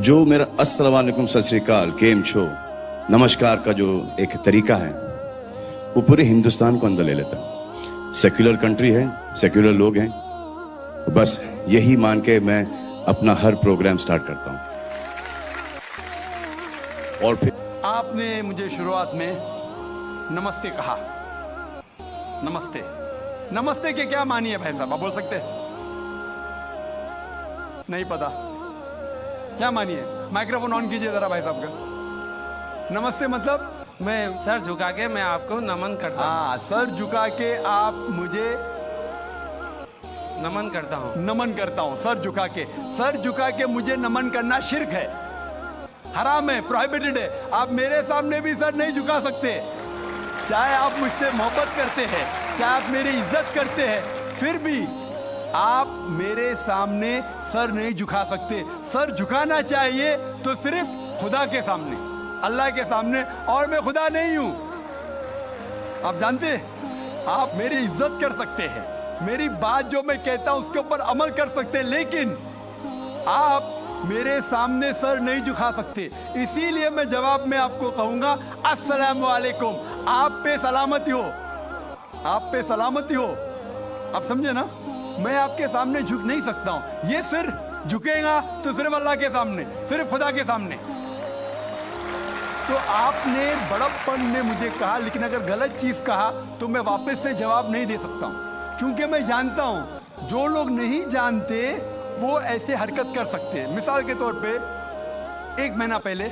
जो मेरा अस्सलाम वालेकुम सत श्री अकाल केम छो नमस्कार का जो एक तरीका है वो पूरे हिंदुस्तान को अंदर ले लेता है। सेक्युलर कंट्री है, सेक्युलर लोग हैं, बस यही मान के मैं अपना हर प्रोग्राम स्टार्ट करता हूं। और फिर आपने मुझे शुरुआत में नमस्ते कहा। नमस्ते, नमस्ते के क्या मानी है भाई साहब, आप बोल सकते हैं? नहीं पता क्या मानिए? माइक्रोफोन ऑन कीजिए जरा भाई साहब का। नमस्ते मतलब मैं सर झुका के मैं आपको नमन करता हूँ। हाँ, सर झुका के आप मुझे नमन करता हूँ। नमन करता हूँ। सर झुका के मुझे नमन करना शिर्क है, हराम है, प्रोहिबिटेड है। आप मेरे सामने भी सर नहीं झुका सकते, चाहे आप मुझसे मोहब्बत करते हैं, चाहे आप मेरी इज्जत करते हैं, फिर भी आप मेरे सामने सर नहीं झुका सकते। सर झुकाना चाहिए तो सिर्फ खुदा के सामने, अल्लाह के सामने, और मैं खुदा नहीं हूं। आप जानते हैं, आप मेरी इज्जत कर सकते हैं, मेरी बात जो मैं कहता हूं उसके ऊपर अमल कर सकते हैं, लेकिन आप मेरे सामने सर नहीं झुका सकते। इसीलिए मैं जवाब में आपको कहूंगा अस्सलाम वालेकुम, आप पे सलामती हो, आप पे सलामती हो। आप समझे ना? मैं आपके सामने झुक नहीं सकता हूं। ये सिर झुकेगा तो सिर्फ अल्लाह के सामने, सिर्फ खुदा के सामने। तो आपने बड़प्पन में मुझे कहा, लेकिन अगर गलत चीज कहा तो मैं वापस से जवाब नहीं दे सकता हूं, क्योंकि मैं जानता हूं जो लोग नहीं जानते वो ऐसे हरकत कर सकते हैं। मिसाल के तौर पे 1 महीना पहले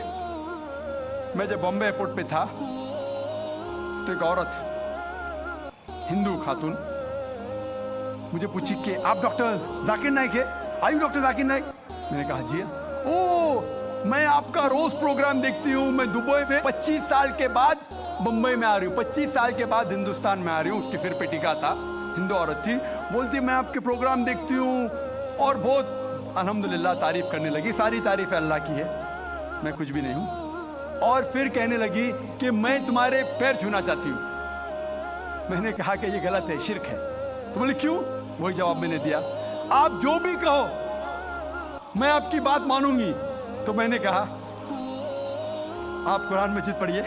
मैं जब बॉम्बे एयरपोर्ट पे था तो एक औरत, हिंदू खातून, मुझे पूछी कि आप डॉक्टर जाकिर नाइक है? आई डॉक्टर जाकिर नाइक? मैंने कहा जी। ओ, मैं आपका रोज प्रोग्राम देखती हूँ, मैं दुबई से 25 साल के बाद बम्बई में आ रही हूँ, 25 साल के बाद हिंदुस्तान में आ रही हूँ। उसके सिर पे टीका था, हिंदू औरत थी, बोलती मैं आपके प्रोग्राम देखती हूँ और बहुत अल्हम्दुलिल्लाह तारीफ करने लगी। सारी तारीफ अल्लाह की है, मैं कुछ भी नहीं हूँ। और फिर कहने लगी कि मैं तुम्हारे पैर छूना चाहती हूँ। मैंने कहा कि ये गलत है, शिर्क है। तो बोले क्यों? वही जवाब मैंने दिया, आप जो भी कहो मैं आपकी बात मानूंगी। तो मैंने कहा आप कुरान मजीद पढ़िए,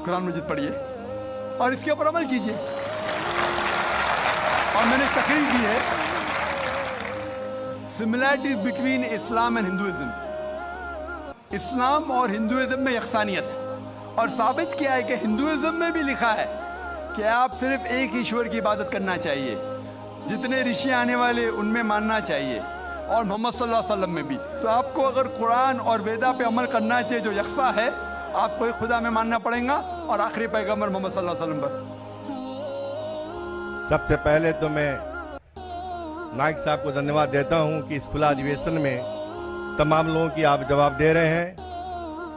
कुरान मजीद पढ़िए और इसके ऊपर अमल कीजिए। और मैंने तकरीर की है similarities between Islam and Hinduism, Islam और हिंदुइज्म में यकसानियत, और साबित किया है कि हिंदुइज्म में भी लिखा है कि आप सिर्फ एक ईश्वर की इबादत करना चाहिए, जितने ऋषि आने वाले उनमें मानना चाहिए, और मोहम्मद सल्लल्लाहु अलैहि वसल्लम में भी। तो आपको अगर कुरान और वेदा पे अमल करना चाहिए जो यकसा है, आपको एक खुदा में मानना पड़ेगा और आखिरी पैगंबर मोहम्मद सल्लल्लाहु अलैहि वसल्लम पर। सबसे पहले तो मैं नाइक साहब को धन्यवाद देता हूं कि इस खुला अधिवेशन में तमाम लोगों की आप जवाब दे रहे हैं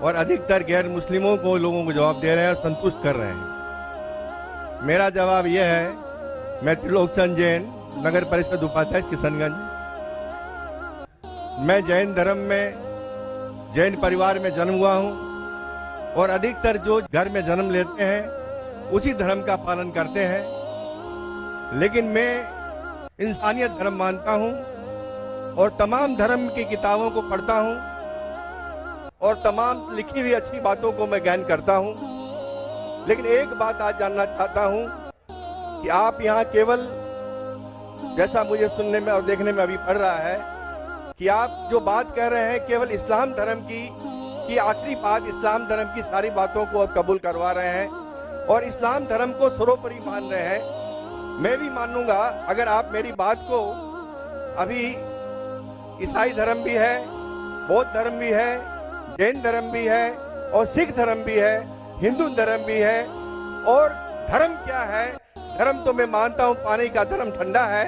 और अधिकतर गैर मुस्लिमों को लोगों को जवाब दे रहे हैं और संतुष्ट कर रहे हैं। मेरा जवाब यह है, मैं त्रिलोकचंद जैन, नगर परिषद उपाध्यक्ष किशनगंज। मैं जैन धर्म में, जैन परिवार में जन्म हुआ हूं और अधिकतर जो घर में जन्म लेते हैं उसी धर्म का पालन करते हैं। लेकिन मैं इंसानियत धर्म मानता हूं और तमाम धर्म की किताबों को पढ़ता हूं और तमाम लिखी हुई अच्छी बातों को मैं ज्ञान करता हूं। लेकिन एक बात आज जानना चाहता हूं कि आप यहाँ केवल, जैसा मुझे सुनने में और देखने में अभी पड़ रहा है, कि आप जो बात कह रहे हैं केवल इस्लाम धर्म की आखिरी बात, इस्लाम धर्म की सारी बातों को कबूल करवा रहे हैं और इस्लाम धर्म को सर्वोपरि मान रहे हैं। मैं भी मानूंगा अगर आप मेरी बात को, अभी ईसाई धर्म भी है, बौद्ध धर्म भी है, जैन धर्म भी है और सिख धर्म भी है, हिंदू धर्म भी है। और धर्म क्या है? धर्म तो मैं मानता हूँ पानी का धर्म ठंडा है,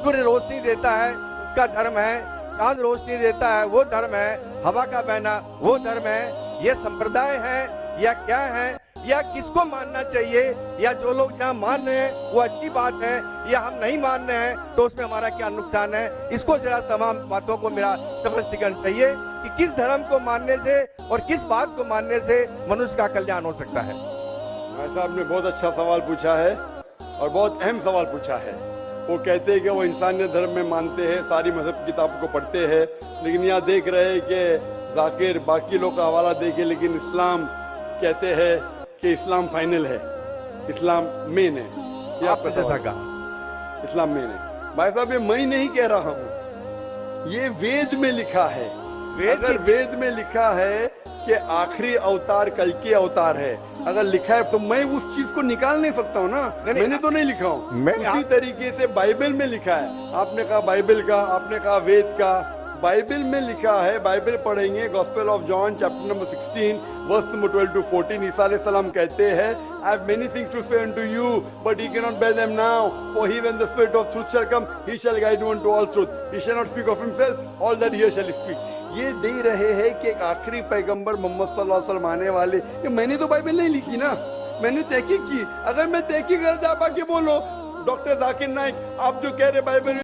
सूर्य रोशनी देता है उसका धर्म है, चांद रोशनी देता है वो धर्म है, हवा का बहना वो धर्म है। ये संप्रदाय है या क्या है, या किसको मानना चाहिए, या जो लोग जहाँ मान रहे हैं वो अच्छी बात है, या हम नहीं मान रहे हैं तो उसमें हमारा क्या नुकसान है? इसको जरा तमाम बातों को मेरा स्पष्टीकरण चाहिए कि किस धर्म को मानने से और किस बात को मानने से मनुष्य का कल्याण हो सकता है। भाई साहब ने बहुत अच्छा सवाल पूछा है और बहुत अहम सवाल पूछा है। वो कहते हैं कि वो इंसानियत धर्म में मानते हैं, सारी मजहब की किताबों को पढ़ते हैं, लेकिन यहाँ देख रहे हैं कि जाकिर बाकी लोग का हवाला देके, लेकिन इस्लाम कहते हैं कि इस्लाम फाइनल है, इस्लाम मेन है। ये आपका जैसा सवाल है। इस्लाम मेन है भाई साहब, ये मैं नहीं कह रहा हूँ, ये वेद में लिखा है। अगर वेद में लिखा है कि आखिरी अवतार कल्कि अवतार है, अगर लिखा है तो मैं उस चीज को निकाल नहीं सकता हूँ ना। मैंने तो नहीं लिखा हूँ, उसी तरीके से बाइबल में लिखा है। आपने कहा बाइबल का, आपने कहा वेद का, बाइबल में लिखा है। बाइबल पढ़ेंगे, gospel of John chapter number 16 verse number 12 to 14, ईसा अलैहि सलाम कहते हैं, I have many things to say unto you, but ye cannot bear them now. For he, when the Spirit of truth shall come, he shall guide you unto all truth. He shall not speak of himself, all that he shall speak. ये दे रहे हैं कि एक आखिरी पैगंबर मोहम्मद सल्लल्लाहु अलैहि वसल्लम आने वाले। ये मैंने तो बाइबल नहीं लिखी ना, मैंने तहकीक की। अगर मैं तहकीक करता, आप आके बोलो डॉक्टर जाकिर नाइक, आप जो कह रहे बाइबल